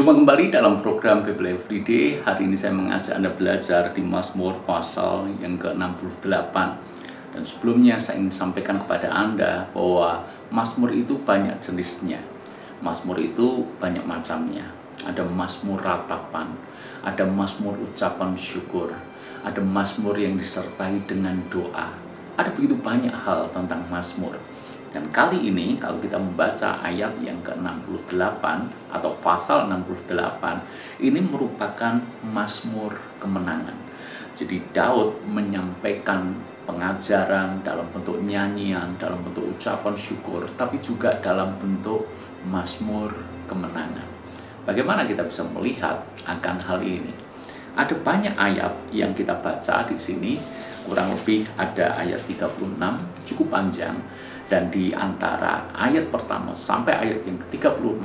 Berjumpa kembali dalam program Bible Everyday. Hari ini saya mengajak Anda belajar di Mazmur pasal yang ke-68. Dan sebelumnya saya ingin sampaikan kepada Anda bahwa Mazmur itu banyak jenisnya. Mazmur itu banyak macamnya. Ada Mazmur ratapan, ada Mazmur ucapan syukur, ada Mazmur yang disertai dengan doa. Ada begitu banyak hal tentang Mazmur. Dan kali ini kalau kita membaca ayat yang ke-68 atau pasal 68, ini merupakan Mazmur kemenangan. Jadi Daud menyampaikan pengajaran dalam bentuk nyanyian, dalam bentuk ucapan syukur, tapi juga dalam bentuk Mazmur kemenangan. Bagaimana kita bisa melihat akan hal ini? Ada banyak ayat yang kita baca di sini, kurang lebih ada ayat 36, cukup panjang. Dan di antara ayat pertama sampai ayat yang ke-36,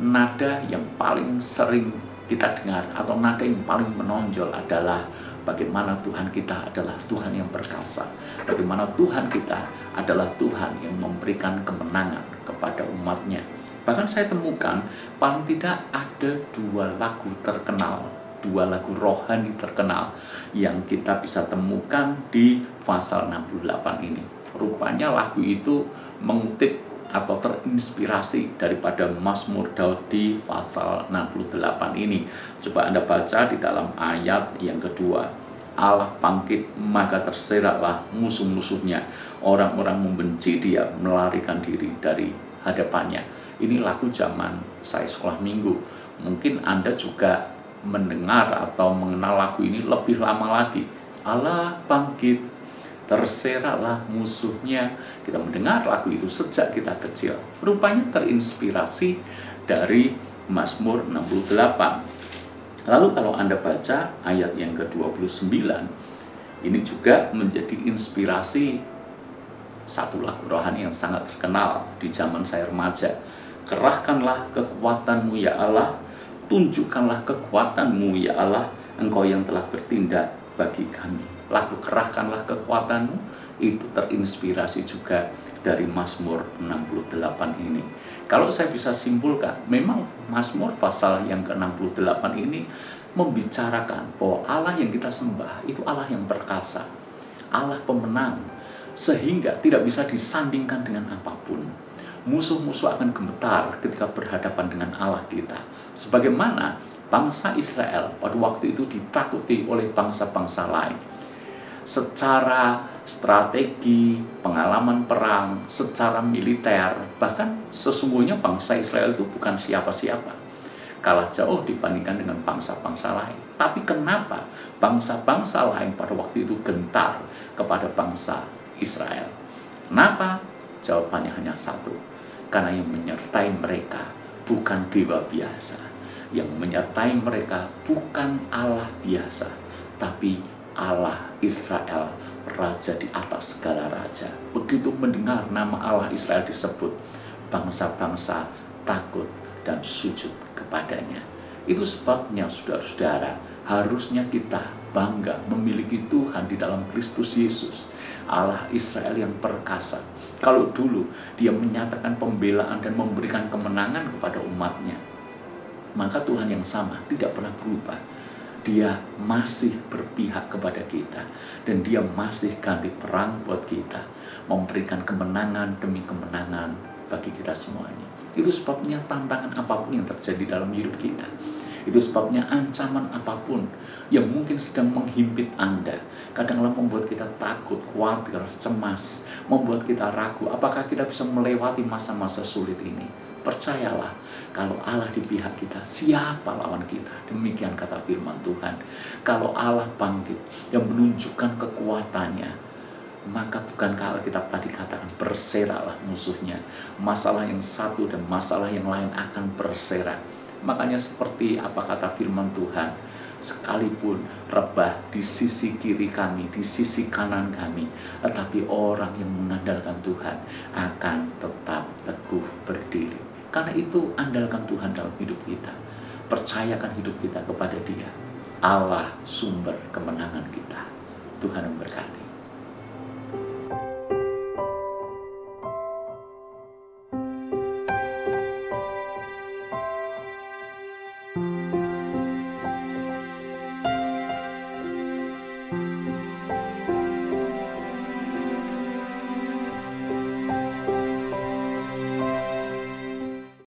nada yang paling sering kita dengar atau nada yang paling menonjol adalah bagaimana Tuhan kita adalah Tuhan yang perkasa. Bagaimana Tuhan kita adalah Tuhan yang memberikan kemenangan kepada umatnya. Bahkan saya temukan paling tidak ada dua lagu terkenal, dua lagu rohani terkenal yang kita bisa temukan di pasal 68 ini. Rupanya lagu itu mengutip atau terinspirasi daripada Mazmur Daud di pasal 68 ini. Coba Anda baca di dalam ayat yang kedua. Allah bangkit, maka terseraklah musuh-musuhnya. Orang-orang membenci dia, melarikan diri dari hadapannya. Ini lagu zaman saya sekolah minggu. Mungkin Anda juga mendengar atau mengenal lagu ini lebih lama lagi. Allah bangkit, terseraklah musuhnya. Kita mendengar lagu itu sejak kita kecil. Rupanya terinspirasi dari Mazmur 68. Lalu kalau Anda baca ayat yang ke-29, ini juga menjadi inspirasi satu lagu rohani yang sangat terkenal di zaman saya remaja. Kerahkanlah kekuatanmu ya Allah, tunjukkanlah kekuatanmu ya Allah, Engkau yang telah bertindak bagi kami. Lagu kerahkanlah kekuatanmu itu terinspirasi juga dari Mazmur 68 ini. Kalau saya bisa simpulkan, memang Mazmur pasal yang ke-68 ini membicarakan bahwa Allah yang kita sembah itu Allah yang perkasa, Allah pemenang, sehingga tidak bisa disandingkan dengan apapun. Musuh-musuh akan gemetar ketika berhadapan dengan Allah kita. Sebagaimana bangsa Israel pada waktu itu ditakuti oleh bangsa-bangsa lain. Secara strategi, pengalaman perang, secara militer, bahkan sesungguhnya bangsa Israel itu bukan siapa-siapa. Kalah jauh dibandingkan dengan bangsa-bangsa lain. Tapi kenapa bangsa-bangsa lain pada waktu itu gentar kepada bangsa Israel? Kenapa? Jawabannya hanya satu. Karena yang menyertai mereka bukan dewa biasa. Yang menyertai mereka bukan Allah biasa, tapi Allah Israel, Raja di atas segala raja. Begitu mendengar nama Allah Israel disebut, bangsa-bangsa takut dan sujud kepadanya. Itu sebabnya saudara-saudara, harusnya kita bangga memiliki Tuhan di dalam Kristus Yesus, Allah Israel yang perkasa. Kalau dulu dia menyatakan pembelaan dan memberikan kemenangan kepada umatnya, maka Tuhan yang sama tidak pernah berubah. Dia masih berpihak kepada kita, dan dia masih ganti perang buat kita, memberikan kemenangan demi kemenangan bagi kita semuanya. Itu sebabnya tantangan apapun yang terjadi dalam hidup kita, itu sebabnya ancaman apapun yang mungkin sedang menghimpit Anda, kadang-kadang membuat kita takut, khawatir, cemas, membuat kita ragu apakah kita bisa melewati masa-masa sulit ini. Percayalah, kalau Allah di pihak kita, siapa lawan kita? Demikian kata firman Tuhan. Kalau Allah bangkit yang menunjukkan kekuatannya, maka bukankah Alkitab tadi katakan berseraklah musuhnya. Masalah yang satu dan masalah yang lain akan berserak. Makanya seperti apa kata firman Tuhan, sekalipun rebah di sisi kiri kami, di sisi kanan kami, tetapi orang yang mengandalkan Tuhan akan tetap teguh berdiri. Karena itu andalkan Tuhan dalam hidup kita. Percayakan hidup kita kepada Dia. Allah sumber kemenangan kita. Tuhan memberkati.